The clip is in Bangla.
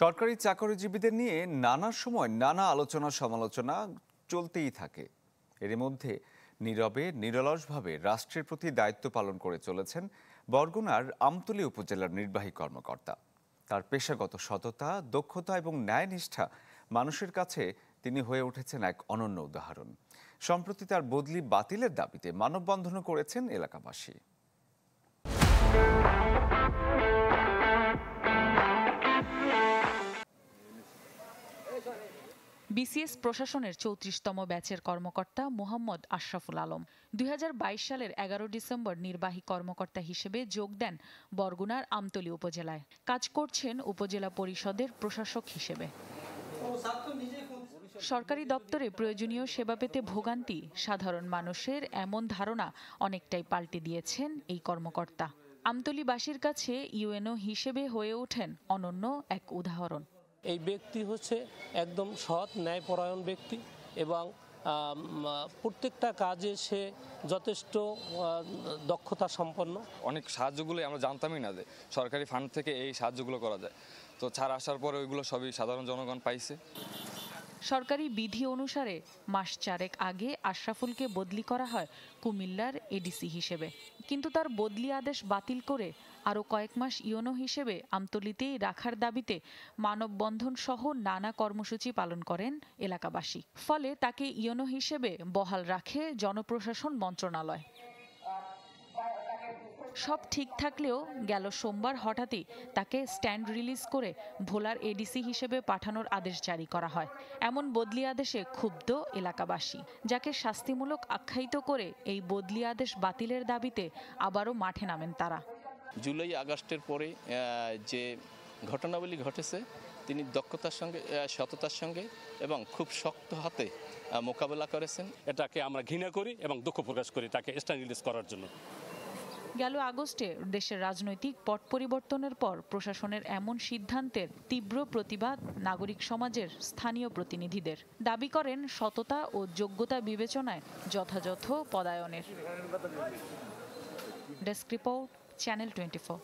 সরকারি চাকরিজীবীদের নিয়ে নানা সময় নানা আলোচনা সমালোচনা চলতেই থাকে। এর মধ্যে নীরবে নিরলসভাবে রাষ্ট্রের প্রতি দায়িত্ব পালন করে চলেছেন বরগুনার আমতলী উপজেলার নির্বাহী কর্মকর্তা। তার পেশাগত সততা, দক্ষতা এবং ন্যায়নিষ্ঠা মানুষের কাছে তিনি হয়ে উঠেছেন এক অনন্য উদাহরণ। সম্প্রতি তার বদলি বাতিলের দাবিতে মানববন্ধনও করেছেন এলাকাবাসী। বিসিএস প্রশাসনের ৩৪তম ব্যাচের কর্মকর্তা মোহাম্মদ আশরাফুল আলম ২০২২ সালের ১১ ডিসেম্বর নির্বাহী কর্মকর্তা হিসেবে যোগ দেন বরগুনার আমতলী উপজেলায়। কাজ করছেন উপজেলা পরিষদের প্রশাসক হিসেবে। সরকারি দপ্তরে প্রয়োজনীয় সেবা পেতে ভোগান্তি সাধারণ মানুষের এমন ধারণা অনেকটাই পাল্টে দিয়েছেন এই কর্মকর্তা। আমতলীবাসীর কাছে ইউএনও হিসেবে হয়ে ওঠেন অনন্য এক উদাহরণ। এই ব্যক্তি হচ্ছে একদম সৎ ন্যায়পরায়ণ ব্যক্তি এবং প্রত্যেকটা কাজে সে যথেষ্ট দক্ষতা সম্পন্ন। অনেক সাহায্যগুলো আমরা জানতামই না যে সরকারি ফান্ড থেকে এই সাহায্যগুলো করা যায়, তো ছাড় আসার পরে ওইগুলো সবই সাধারণ জনগণ পাইছে। সরকারি বিধি অনুসারে মাস চারেক আগে আশরাফুলকে বদলি করা হয় কুমিল্লার এডিসি হিসেবে, কিন্তু তার বদলি আদেশ বাতিল করে আরও কয়েক মাস ইউএনও হিসেবে আমতলীতেই রাখার দাবিতে মানববন্ধন সহ নানা কর্মসূচি পালন করেন এলাকাবাসী। ফলে তাকে ইউএনও হিসেবে বহাল রাখে জনপ্রশাসন মন্ত্রণালয়। সব ঠিক থাকলেও গেল সোমবার হঠাৎই তাকে স্ট্যান্ড রিলিজ করে ভোলার এডিসি হিসেবে পাঠানোর আদেশ জারি করা হয়। এমন বদলি আদেশে ক্ষুব্ধ এলাকাবাসী, যাকে শাস্তিমূলক আখ্যায়িত করে এই বদলি আদেশ বাতিলের দাবিতে আবারও মাঠে নামেন তারা। জুলাই আগস্টের পরে যে ঘটনাবলী ঘটেছে, তিনি দক্ষতার সঙ্গে, সততার সঙ্গে এবং খুব শক্ত হাতে মোকাবেলা করেছেন। এটাকে আমরা ঘৃণা করি এবং দুঃখ প্রকাশ করি তাকে স্ট্যান্ড রিলিজ করার জন্য। গেল আগস্টে দেশের রাজনৈতিক পট পরিবর্তনের পর প্রশাসনের এমন সিদ্ধান্তের তীব্র প্রতিবাদ নাগরিক সমাজের স্থানীয় প্রতিনিধিদের। দাবি করেন সততা ও যোগ্যতা বিবেচনায় যথাযথ পদায়নের। Desk report, channel 24।